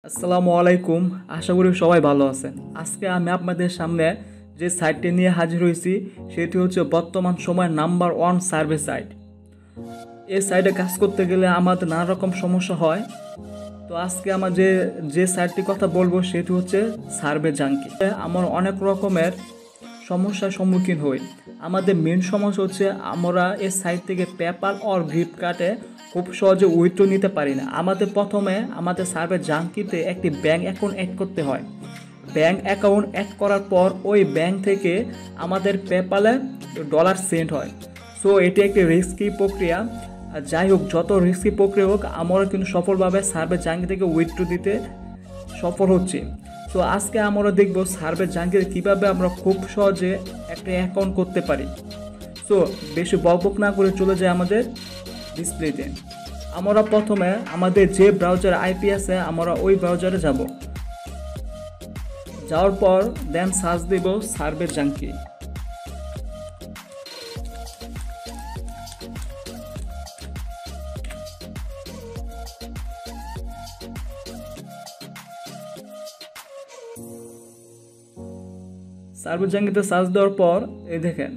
আসসালামু আলাইকুম। আশা করি সবাই ভালো আছেন। আজকে আমি আপনাদের সামনে যে সাইটটি নিয়ে হাজির হয়েছি সেটি হচ্ছে বর্তমান সময়ের নাম্বার ওয়ান সার্ভে সাইট। এই সাইটে কাজ করতে গেলে আমাদের নানা রকম সমস্যা হয়। তো আজকে আমার যে সাইটটির কথা বলবো সেটি হচ্ছে সার্ভে জাঙ্কি। আমার অনেক রকমের সমস্যার সম্মুখীন হই। আমাদের মেন সমস্যা হচ্ছে আমরা এই সাইট থেকে পেপ্যাল অর গ্রিপ কার্ডে খুব সহজে উইথড্র নিতে পারি না। আমাদের প্রথমে আমাদের সার্ভে জাঙ্কিতে একটি ব্যাঙ্ক অ্যাকাউন্ট অ্যাড করতে হয়। ব্যাঙ্ক অ্যাকাউন্ট অ্যাড করার পর ওই ব্যাঙ্ক থেকে আমাদের পেপ্যালে ডলার সেন্ড হয়। সো এটি একটি রিস্কি প্রক্রিয়া। আর যাই হোক, যত রিস্কি প্রক্রিয়া হোক, আমরা কিন্তু সফলভাবে সার্ভে জাঙ্কি থেকে উইথড্র দিতে সফল হচ্ছে। তো আজকে আমরা দেখব সার্ভে জাঙ্কিতে কীভাবে আমরা খুব সহজে একটা অ্যাকাউন্ট করতে পারি। সো বেশি বকবক না করে চলে যায় আমাদের ডিসপ্লেতে। আমরা প্রথমে আমাদের যে ব্রাউজার আইপি আছে আমরা ওই ব্রাউজারে যাব। যাওয়ার পর দেন সার্চ দেব সার্ভে জাঙ্কি। সার্ভে জাঙ্কিতে সার্চ দেওয়ার পর এই দেখেন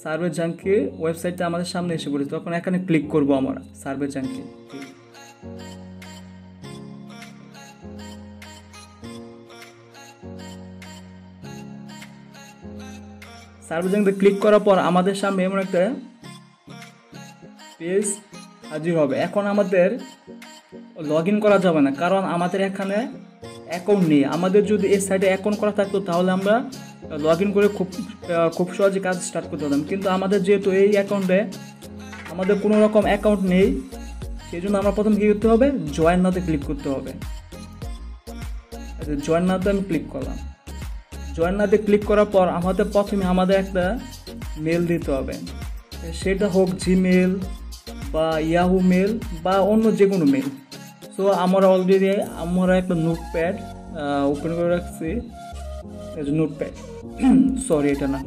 সার্ভে জাঙ্কি ওয়েবসাইটটা আমাদের সামনে এসে পড়েছে। তখন এখানে ক্লিক করব আমরা সার্ভে জাঙ্কি। সার্ভে জাঙ্কিতে ক্লিক করার পর আমাদের সামনে এমন একটা পেজ হাজির হবে। এখন আমাদের লগ ইন করা যাবে না, কারণ আমাদের এখানে অ্যাকাউন্ট নেই। আমাদের যদি এই সাইটে অ্যাকাউন্ট করা থাকতো তাহলে আমরা লগ ইন করে খুব সহজে কাজ স্টার্ট করতে পারতাম। কিন্তু আমাদের যেহেতু এই অ্যাকাউন্টে আমাদের কোনো রকম অ্যাকাউন্ট নেই, সেই জন্য আমরা প্রথম কী করতে হবে, জয়েন নাওতে ক্লিক করতে হবে। জয়েন নাওতে আমি ক্লিক করলাম। জয়েন নাওতে ক্লিক করার পর আমাদের প্রথমে আমাদের একটা মেল দিতে হবে। সেটা হোক জিমেল বা ইয়াহু মেল বা অন্য যে কোনো মেল। সো আমরা অলরেডি একটা নোটপ্যাড ওপেন করে রাখছি। নোটপ্যাড সরি এটা না,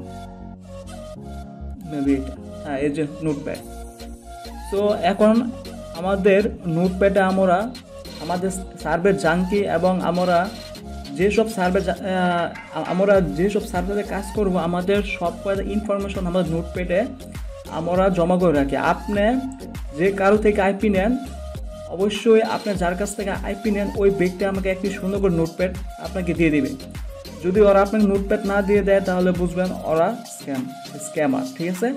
মেবি এটা, হ্যাঁ এই যে নোটপ্যাড। সো এখন আমাদের নোটপ্যাডে আমরা আমাদের সার্ভে জাঙ্কি এবং আমরা যেসব সার্ভেতে কাজ করব আমাদের সব কয়টা ইনফরমেশন আমাদের নোটপ্যাডে আমরা জমা করে রাখি। আপনি যে কারো থেকে আইপি নেন, অবশ্যই আপনি যার কাছ থেকে আইপি নেন ওই ব্যক্তি আমাকে একটি সুন্দর করে নোটপ্যাড আপনাকে দিয়ে দেবে। যদি ওরা আপনাকে নোটপ্যাড না দিয়ে দেয় তাহলে বুঝবেন ওরা স্ক্যামার, ঠিক আছে?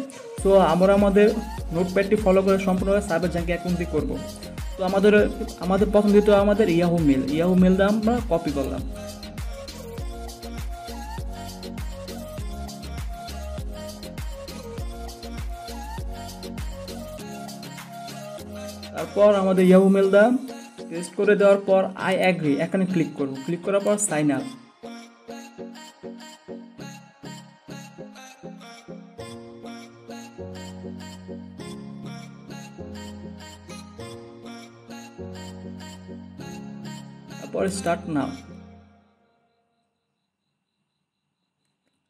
সো আমরা আমাদের নোটপ্যাডটি ফলো করে সম্পূর্ণভাবে সার্ভে জাঙ্কি অ্যাকাউন্টটি করব। তো আমাদের প্রথম দিতে আমাদের ইয়াহু মেলটা আমরা কপি করলাম। তারপর আমাদের ইয়াহু মেলটা পেস্ট করে দেওয়ার পর আই অ্যাগ্রি এখানে ক্লিক করব। ক্লিক করার পর সাইন আপ। তারপর স্টার্ট নাও।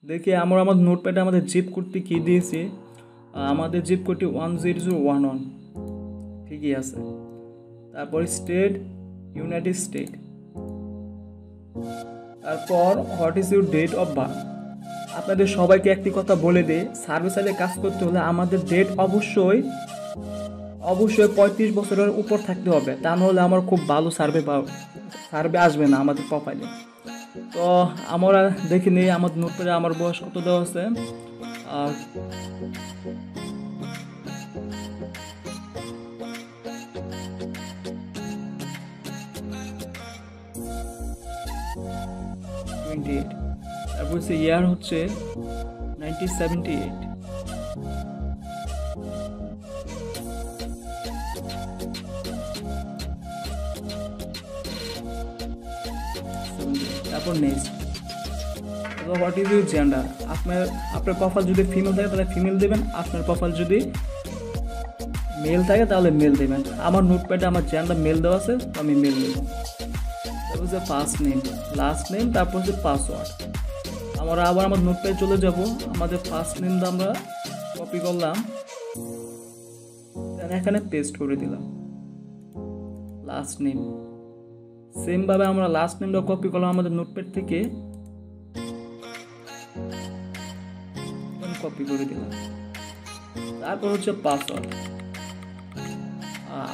দেখি আমরা আমাদের নোটপ্যাডে আমাদের জিপ কোডটি কী দিয়েছি। আমাদের জিপ কোডটি 10011, ঠিকই আছে। তারপর স্টেট ইউনাইটেড স্টেট। তারপর what is your date of birth. আপনাদের সবাইকে একটি কথা বলে দিই, সার্ভে সাইডে কাজ করতে হলে আমাদের ডেট অবশ্যই 35 বছরের উপর থাকতে হবে। তা নাহলে আমার খুব ভালো সার্ভে আসবে না আমাদের প্রোফাইলে। তো আমরা দেখে নিই আমাদের নোটপ্যাডে আমার বয়স কত দেওয়া আছে। আর তারপর হচ্ছে ইয়ার হচ্ছে 1978। তারপর নেক্সট। তারপর হোয়াট ইজ ইউর জেন্ডার। আপনার প্রোফাইল যদি ফিমেল থাকে তাহলে ফিমেল দেবেন, আপনার প্রোফাইল যদি মেল থাকে তাহলে মেল দেবেন। আমার নোটপ্যাডে আমার জেন্ডার মেল দেওয়া আছে, তো আমি মেল দেব। তারপর হচ্ছে ফার্স্ট নেম, লাস্ট নেম, তারপর হচ্ছে পাসওয়ার্ড। আমরা আবার আমার নোটপ্যাডে চলে যাব। আমাদের ফার্স্ট নেমটা আমরা কপি করলাম, এখানে পেস্ট করে দিলাম। লাস্ট নেম সেম ভাবে আমরা লাস্ট নেমটা কপি করলাম আমাদের নোটপ্যাড থেকে, কপি করে দিলাম। তারপর হচ্ছে পাসওয়ার্ড।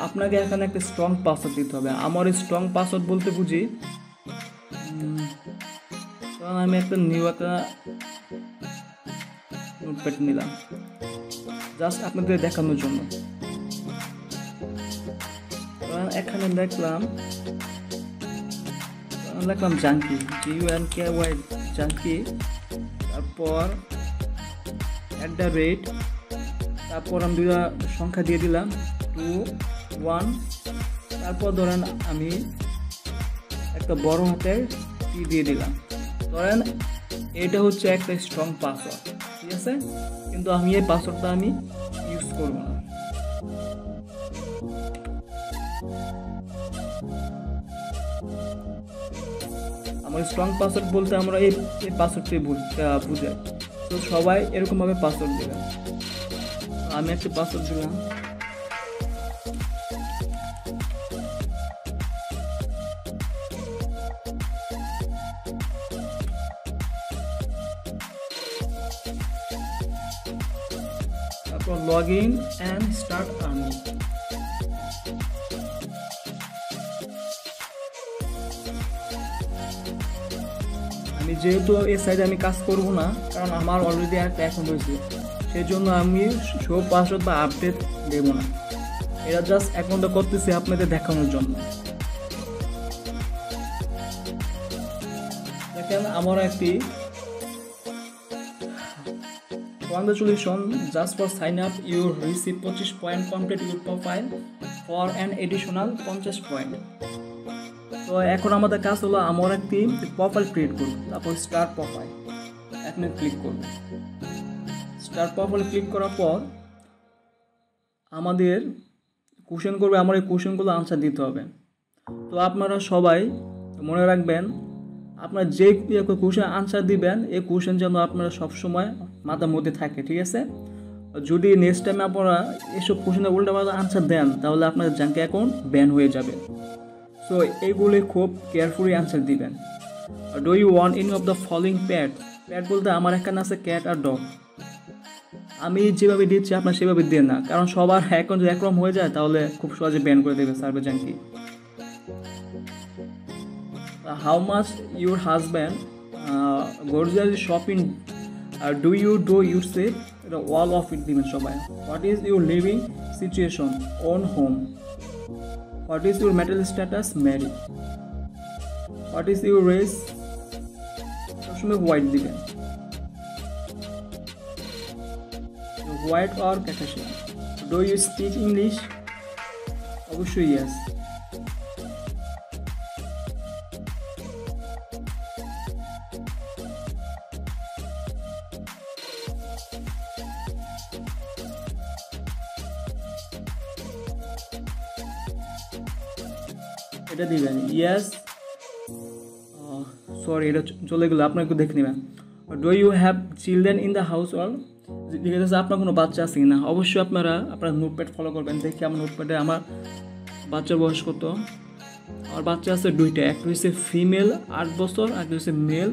আপনাকে এখানে একটা স্ট্রং পাসওয়ার্ড দিতে হবে। আমার স্ট্রং পাসওয়ার্ড বলতে বুঝি, কারণ আমি একটা নিউ একটা নোটপ্যাড নিলাম জাস্ট আপনাদের দেখানোর জন্য। এখানে লিখলাম জাঙ্কি, JUNKY জাঙ্কি, তারপর @ তারপর আমি দুইটা সংখ্যা দিয়ে দিলাম 2 1, তারপর ধরেন আমি একটা বড় হাতের T দিয়ে দিলাম। ধরেন এটা হচ্ছে একটা স্ট্রং পাসওয়ার্ড, ঠিক আছে, কিন্তু আমি এই পাসওয়ার্ডটা আমি ইউজ করব না। আমার স্ট্রং পাসওয়ার্ড বলতে আমরা এই পাসওয়ার্ডটাই বুঝাই। তো সবাই এরকমভাবে পাসওয়ার্ড দেবেন। আমি একটা পাসওয়ার্ড দিলাম। তারপর log in and start earning. আমি যেহেতু এই সাইডে আমি কাজ করব না, কারণ আমার অলরেডি একটা অ্যাকাউন্ট হয়েছে, সেই জন্য আমি শো পাসওয়ার্ড বা আপডেট দেব না। এটা জাস্ট অ্যাকাউন্টটা করতেছি আপনাদের দেখানোর জন্য। দেখেন আমার একটি congratulations, just for sign up you receive 25 point, complete your profile for an additional 50 point. তো এখন আমাদের কাজ হলো আমার একটি প্রোফাইল ক্রিয়েট করব। তারপর স্টার্ট প্রোফাইল এখানে ক্লিক করব। স্টার্ট প্রোফাইল ক্লিক করার পর আমাদের কোশ্চেন করবে, আমার এই কোশ্চেনগুলো আনসার দিতে হবে। তো আপনারা সবাই মনে রাখবেন, আপনারা যে কোশ্চেন আনসার দিবেন এই কোশ্চেন যেন আপনারা সবসময় মাথার মধ্যে থাকে, ঠিক আছে। যদি নেক্সট টাইমে আপনারা এসব কোশ্চেনের উল্টাপাল্টা আনসার দেন তাহলে আপনার জাঙ্কি অ্যাকাউন্ট ব্যান হয়ে যাবে। সো এইগুলি খুব কেয়ারফুলি আনসার দিবেন। Do you want any of the following pet? Pet বলতে আমার এখানে আছে ক্যাট আর ডগ। আমি যেভাবে দিচ্ছি আপনার সেভাবে দেন না, কারণ সবার অ্যাকাউন্ট যদি একরকম হয়ে যায় তাহলে খুব সহজে ব্যান করে দেবে survey junkie. How much your husband gorgeously shopping do you do your save? এটা অল অফ ইট দিবেন সবাই। What is your living situation? Own home. What is your marital status? Married. What is your race? সবসময় white দিবেন। White or Caucasian. Do you speak English? অবশ্যই yes. এটা দিবেন yes. Sorry এটা চলে গেলো, আপনার একটু দেখে নেবেন। Do you have children in the household? জিজ্ঞেস আছে আপনার কোনো বাচ্চা আছে কিনা। অবশ্যই আপনারা আপনার নোটপ্যাড ফলো করবেন। দেখি আমার নোটপ্যাডে আমার বাচ্চার বয়স কত। আমার বাচ্চা আছে দুইটা, একটা হচ্ছে ফিমেল 8 বছর আর একটা হচ্ছে মেল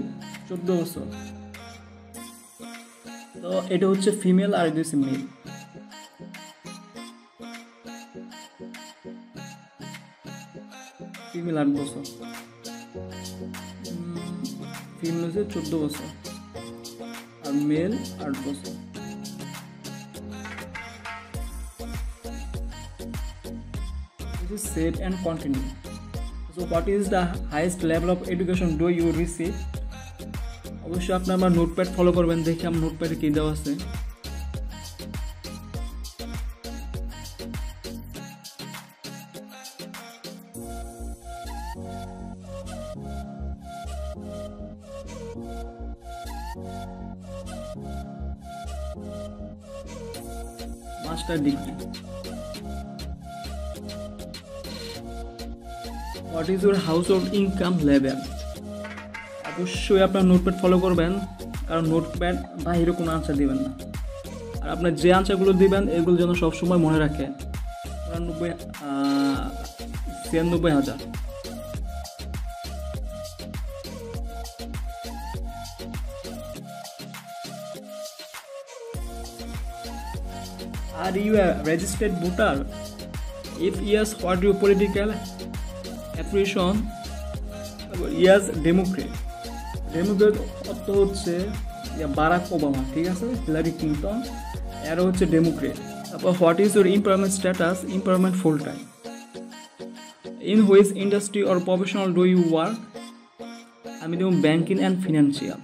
14 বছর। তো এটা হচ্ছে ফিমেল আর এটা হচ্ছে মেল। ফিমেল 8 বছর, ফিমেল হচ্ছে 14 বছর আর মেল 8 বছর। Save and continue. So what is the highest level of education do you receive? অবশ্যই আপনি আমার নোটপ্যাড ফলো করবেন। দেখি আমার নোটপ্যাডে কি দেওয়া আছে। Master degree. What is your house hold income level? অবশ্যই আপনার নোটপ্যাড ফলো করবেন, কারণ নোটপ্যাড বাহিরে কোনো আনসার দিবেন না। আর আপনার যে আনসারগুলো দিবেন এগুলো যেন সবসময় মনে রাখে। 96,000। Are you a registered voter? If yes, what your political affiliation? Yes, Democrat. Democrat অর্থ হচ্ছে বারাক ওবামা, ঠিক আছে, হিলারি ক্লিন্টন, এরা হচ্ছে ডেমোক্রেট। তারপর what is your employment status? Employment full time. In which industry or professional do you work? আমি দেব banking and financial.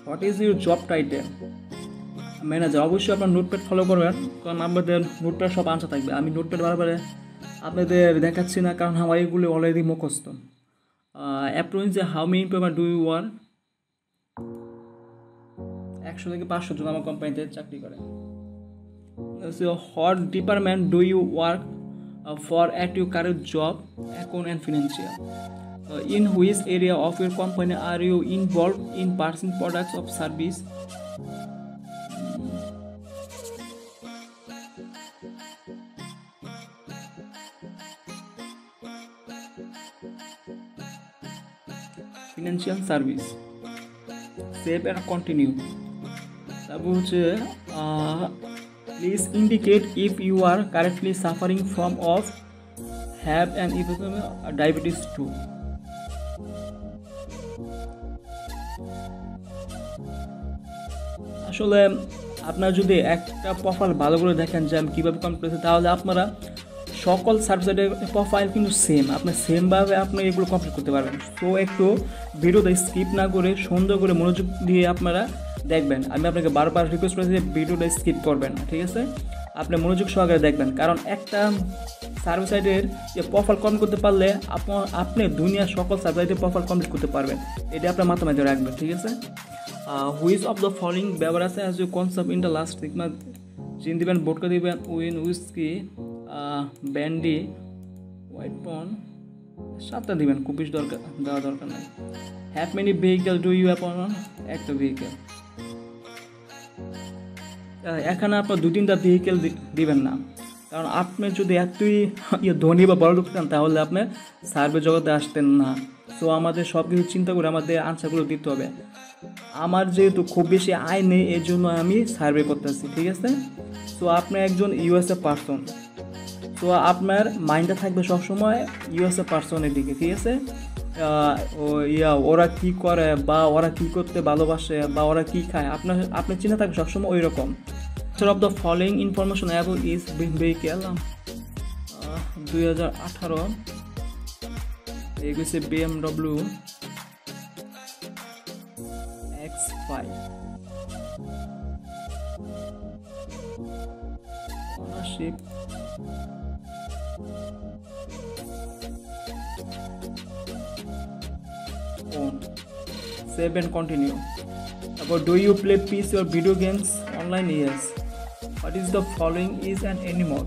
What is your job title? Manager. অবশ্যই আপনার নোটপ্যাড ফলো করবেন, কারণ আমাদের নোটপ্যাড সব আনসার থাকবে। আমি নোটপ্যাড বারবার আপনাদের দেখাচ্ছি না, কারণ আমার এগুলো অলরেডি মুখস্থ। Approach how many paper do you work? 100 থেকে 500 জন আমার কোম্পানিতে চাকরি করে। What department do you work for at your current job? Account and financial. In which area of your company are you involve in parsing products of service? Financial service. Save and continue. তারপর হচ্ছে please indicate if you are currently suffering from of have and if diabetes two. আসলে আপনারা যদি একটা profile ভালো করে দেখেন যে আমি কীভাবে কমপ্লিট করেছি, তাহলে আপনারা সকল সাবজেক্টের প্রোফাইল কিন্তু সেম, আপনি সেমভাবে আপনি এগুলো কমপ্লিট করতে পারবেন। তো একটু ভিডিওটা স্কিপ না করে সুন্দর করে মনোযোগ দিয়ে আপনারা দেখবেন। আমি আপনাকে বারবার রিকোয়েস্ট করেছি যে ভিডিওটা স্কিপ করবেন না, ঠিক আছে? আপনি মনোযোগ সহকারে দেখবেন, কারণ একটা সার্ভিসাইটের যে প্রোফাইল কমপ্লিট করতে পারলে আপনি দুনিয়ার সকল সার্ভিসাইটের প্রোফাইল কমপ্লিট করতে পারবেন। এটা আপনার মাথায় মাথায় রাখবেন, ঠিক আছে? হুইচ অফ দ্য ফলোইং ব্যবহার আছে as you concept in the last 6 month? জিন দিবেন, বোটকা দিবেন, উইন, উইস্কি, ব্যান্ডি, হোয়াইট পন, 7টা দিবেন, খুব বেশি দেওয়া দরকার নেই। Have many vehicle do you have? একটা ভেহিকেল। এখানে আপনার 2-3টা ভেহিকেল দিবেন না, কারণ আপনি যদি এতই ধনী বা বড় লোক চান তাহলে আপনি সার্ভে জগতে আসতেন না। সো আমাদের সব কিছু চিন্তা করে আমাদের আনসারগুলো দিতে হবে। আমার যেহেতু খুব বেশি আয় নেই, এই জন্য আমি সার্ভে করতেছি, ঠিক আছে? সো আপনি একজন ইউএসএ পারসন, তো আপনার মাইন্ডটা থাকবে সবসময় ইউএসএ পারসনের দিকে, ঠিক আছে? ওরা কি করে বা ওরা কি করতে ভালোবাসে বা ওরা কি খায়, আপনার চিন্তা থাকবে সবসময় ওই রকম। Of the following information about is vehicle. 2018 এগুলো BMW X5 ownership on. Save and continue. About do you play PC or video games online? Yes. What is the following is an animal?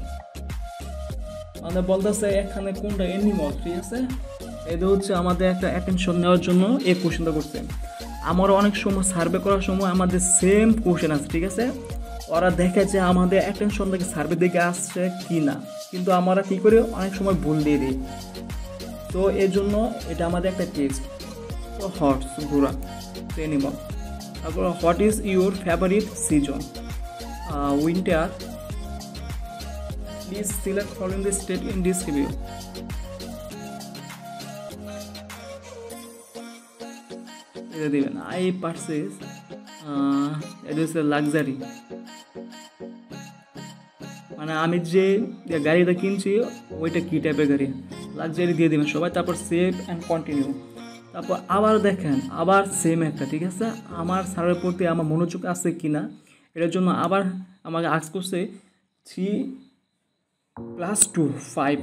মানে বলতেছে এখানে কোনটা animal, ঠিক আছে? এটা হচ্ছে আমাদের একটা অ্যাটেনশন নেওয়ার জন্য এই কোশ্চেনটা করছে। আমরা অনেক সময় সার্ভে করার সময় আমাদের সেম কোশ্চেন আছে, ঠিক আছে? ওরা দেখে যে আমাদের অ্যাটেনশন থেকে সার্ভে দিকে আসছে কি না, কিন্তু আমরা কী করে অনেক সময় ভুল দিয়ে দিই। তো এর জন্য এটা আমাদের একটা টেস্ট। তো হর্স, ঘোড়া, অ্যানিমাল। তারপর what is your favourite season? Winter. Please select following the state in this review. এটা দিবেন আই পারচেজ, এটা হচ্ছে লাক্সারি, মানে আমি যে গাড়িটা কিনছি ওইটা কী টাইপের গাড়ি, লাক্সারি দিয়ে দেবেন সবাই। তারপর সেভ অ্যান্ড কন্টিনিউ। তারপর আবার দেখেন, আবার সেম একটা, ঠিক আছে? আমার সার্ভের প্রতি আমার মনোযোগ আছে কি না, এটার জন্য আবার আমাকে আস্ক করছে 3 + 2 5।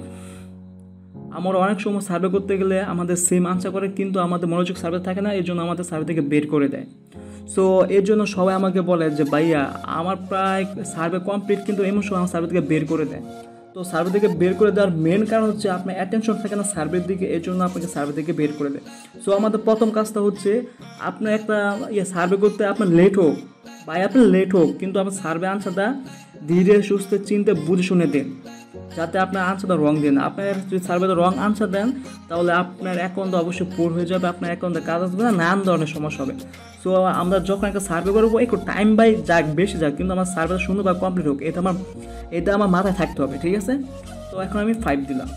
আমরা অনেক সময় সার্ভে করতে গেলে আমাদের সেম আনসার করে, কিন্তু আমাদের মনোযোগ সার্ভে থাকে না, এই জন্য আমাদের সার্ভে থেকে বের করে দেয়। সো এর জন্য সবাই আমাকে বলে যে ভাইয়া আমার প্রায় সার্ভে কমপ্লিট, কিন্তু এমন সময় আমার সার্ভে থেকে বের করে দেয়। তো সার্ভে থেকে বের করে দেওয়ার মেন কারণ হচ্ছে আপনার অ্যাটেনশন থাকে না সার্ভের দিকে, এর জন্য আপনাকে সার্ভে থেকে বের করে দেয়। সো আমাদের প্রথম কাজটা হচ্ছে আপনার একটা সার্ভে করতে আপনার লেট হোক, ভাই আপনার লেট হোক, কিন্তু আপনার সার্ভে আনসারটা ধীরে সুস্থে চিন্তে বুঝে শুনে দেন। যাতে আপনার আনসারটা রং দেন। আপনার যদি সার্ভেতে রং আনসার দেন তাহলে আপনার অ্যাকাউন্ট অবশ্যই পুর হয়ে যাবে, আপনার অ্যাকাউন্টে কাজ আসবে না, নানান ধরনের সমস্যা হবে। সো আমরা যখন একটা সার্ভে করবো একটু টাইম বাই যাক, বেশি যাক, কিন্তু আমার সার্ভেটা সুন্দরভাবে কমপ্লিট হোক, এটা আমার মাথায় থাকতে হবে, ঠিক আছে? তো এখন আমি 5 দিলাম।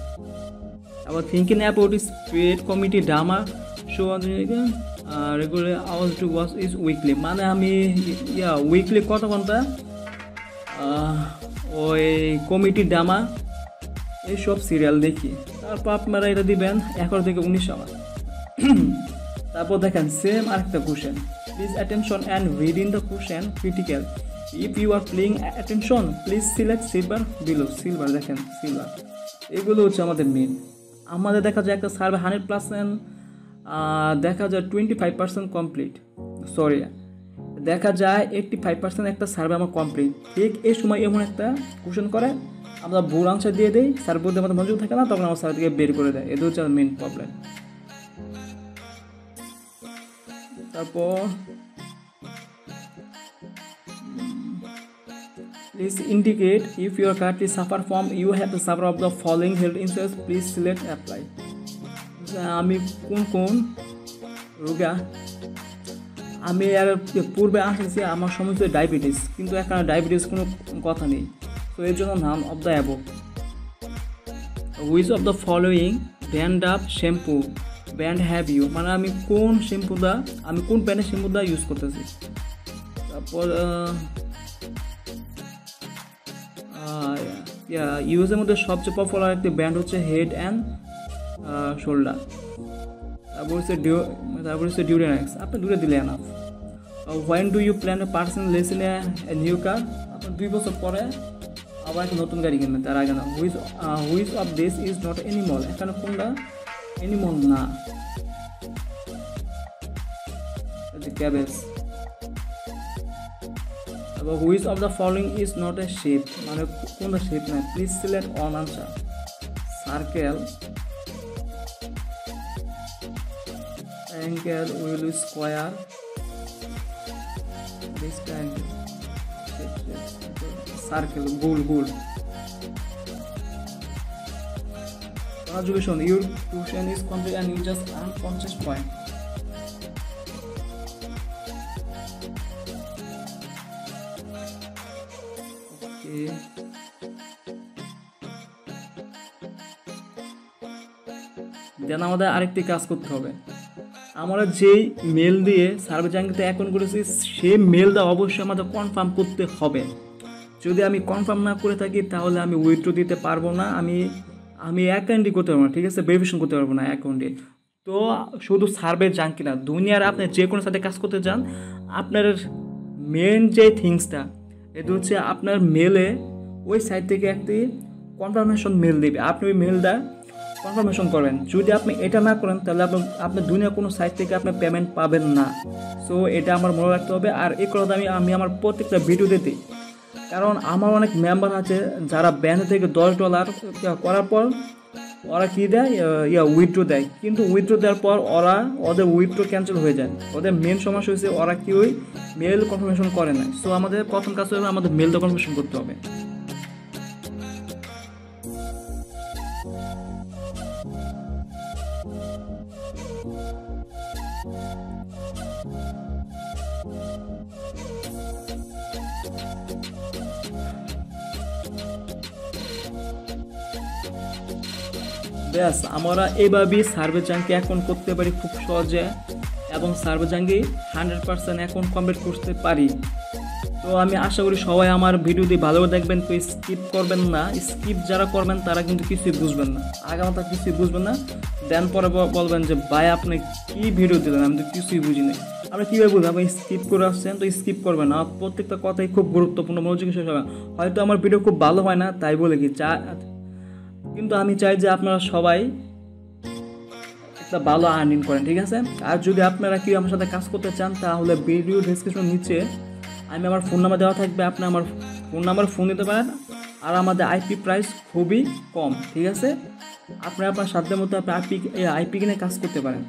আবার thinking about is create committee drama show regular আওয়াজ টু ওয়াচ ইজ উইকলি, মানে আমি উইকলি কত ঘন্টা ওই কমিটি ড্রামা এইসব সিরিয়াল দেখি। তারপর আপনারা এটা দিবেন 11 থেকে 19 আওয়ার। তারপর দেখেন সেম আরেকটা question, please attention and read in the question critical, if you are playing attention please select silver below. Silver দেখেন, সিলভার এগুলো হচ্ছে আমাদের মেন। আমাদের দেখা যায় একটা সার্ভে 100%, দেখা যায় 25% কমপ্লিট, সরি দেখা যায় 85% একটা সার্ভে আমার কমপ্লিট। ঠিক এই সময় এমন একটা কোশ্চেন করে আমরা ভুল আনসার দিয়ে দিই, সার্ভে মধ্যে আমাদের মনোযোগ থাকে না, তখন আমার সার্ভে থেকে বের করে দেয়। এটা হচ্ছে আমার মেন প্রবলেম। তারপর please indicate if your country suffer from you have to suffer of the following health insurance, please select apply. আমি কোন রোগা, আমি আর পূর্বে আসছি আমার সমস্যা ডায়াবেটিস, কিন্তু এখন ডায়াবেটিস কোনো কথা নেই, তো এর জন্য none of the above. Which of the following brand of shampoo brand have you, মানে আমি কোন ব্র্যান্ডের শ্যাম্পুটা ইউজ করতেছি। তারপর ইউএসের মধ্যে সবচেয়ে পপুলার একটি ব্র্যান্ড হচ্ছে হেড অ্যান্ড শোল্ডার। তারপর হচ্ছে ডিউরেনেক্স, আপনি দূরে দিলে enough. When do you plan a personal lesson a new car, আপনার 2 বছর পরে আবার একটা নতুন গাড়ি কিনবেন, তার আগে না। Which of this is not animal, এখানে কোনটা এনিমল না? ক্যাবেজ। তারপর which of the following is not a shape, মানে কোনটা শেপ না? Please select on answer. Circle, angle, wheel, square, circle, গোল। Congratulations, your question is complete and you just earned 50 points. Okay. দেন আমাদের আরেকটি কাজ করতে হবে, আমরা যেই মেল দিয়ে সার্ভে চ্যাঙ্কিতে অ্যাকাউন্ট করেছি সেই মেলটা অবশ্যই আমাদের কনফার্ম করতে হবে। যদি আমি কনফার্ম না করে থাকি তাহলে আমি উইথড্র দিতে পারবো না, আমি অ্যাকাউন্টই করতে পারবো না, ঠিক আছে, ভেরিফিকেশন করতে পারবো না অ্যাকাউন্টে। তো শুধু সার্ভে জাঙ্কি না, দুনিয়ার আপনি যে কোনো সাথে কাজ করতে যান, আপনার মেন যে থিংসটা এটা হচ্ছে আপনার মেলে ওই সাইট থেকে একটি কনফার্মেশন মেল দেবে, আপনি ওই মেলটা কনফার্মেশন করবেন। যদি আপনি এটা না করেন তাহলে আপনি দুনিয়ার কোনো সাইট থেকে আপনি পেমেন্ট পাবেন না। সো এটা আমার মনে রাখতে হবে। আর এই কথা আমি আমার প্রত্যেকটা ভিডিওতে দিই, কারণ আমার অনেক মেম্বার আছে যারা ব্যাংক থেকে $10 করার পর ওরা কী দেয়, উইথড্র দেয়, কিন্তু উইথড্র দেওয়ার পর ওদের উইথড্র ক্যান্সেল হয়ে যায়। ওদের মেন সমস্যা হয়েছে ওরা কি ওই মেল কনফার্মেশন করে না। সো আমাদের প্রথম কাজ হবে আমাদের মেলটা কনফার্মেশন করতে হবে। ব্যাস, আমরা এইভাবেই সার্ভে জাঙ্কি অ্যাকাউন্ট করতে পারি খুব সহজে, এবং সার্ভে জাঙ্কি 100% অ্যাকাউন্ট কমপ্লিট করতে পারি। তো আমি আশা করি সবাই আমার ভিডিওটি ভালো দেখবেন, তো স্কিপ করবেন না। স্কিপ যারা করবেন তারা কিন্তু কিছুই বুঝবেন না, আগামাতা কিছুই বুঝবেন না। দেন পরে বলবেন যে ভাই আপনি কী ভিডিও দিলেন, আমি তো কিছুই বুঝি না। আমরা কীভাবে বুঝলাম? আপনি স্কিপ করে আসছেন, তো স্কিপ করবেন না, প্রত্যেকটা কথাই খুব গুরুত্বপূর্ণ, মনোযোগী শেষ হবে। হয়তো আমার ভিডিও খুব ভালো হয় না তাই বলে কি কিন্তু আমি চাই যে আপনারা সবাই একটা ভালো আর্নিং করেন, ঠিক আছে? আর যদি আপনারা কেউ আমার সাথে কাজ করতে চান তাহলে ভিডিও ডেসক্রিপশন নিচে আমি আমার ফোন নাম্বার দেওয়া থাকবে, আপনি আমার ফোন নাম্বার ফোন দিতে পারেন। আর আমাদের আইপি প্রাইস খুবই কম, ঠিক আছে? আপনারা আপনার সাধ্যের মতো আপনি আইপি কিনে কাজ করতে পারেন।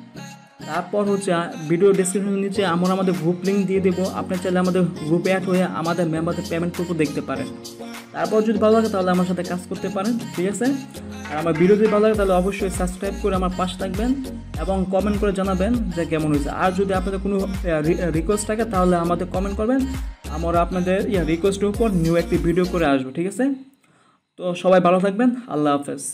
তারপর হচ্ছে ভিডিও ডেসক্রিপশনের নিচে আমরা আমাদের গ্রুপ লিঙ্ক দিয়ে দেবো, আপনি চাইলে আমাদের গ্রুপে অ্যাড হয়ে আমাদের মেম্বারদের পেমেন্ট প্রুফ দেখতে পারেন। তারপর যদি ভালো লাগে তাহলে আমার সাথে কাজ করতে পারেন, ঠিক আছে। আর আমার ভিডিও যদি ভালো লাগে তাহলে অবশ্যই সাবস্ক্রাইব করে আমার পাশে থাকবেন এবং কমেন্ট করে জানাবেন যে কেমন হয়েছে। আর যদি আপনাদের কোনো রিকোয়েস্ট থাকে তাহলে আমাদের কমেন্ট করবেন, আমরা আপনাদের রিকোয়েস্টের উপর নিউ একটি ভিডিও করে আসবো, ঠিক আছে। তো সবাই ভালো থাকবেন, আল্লাহ হাফেজ।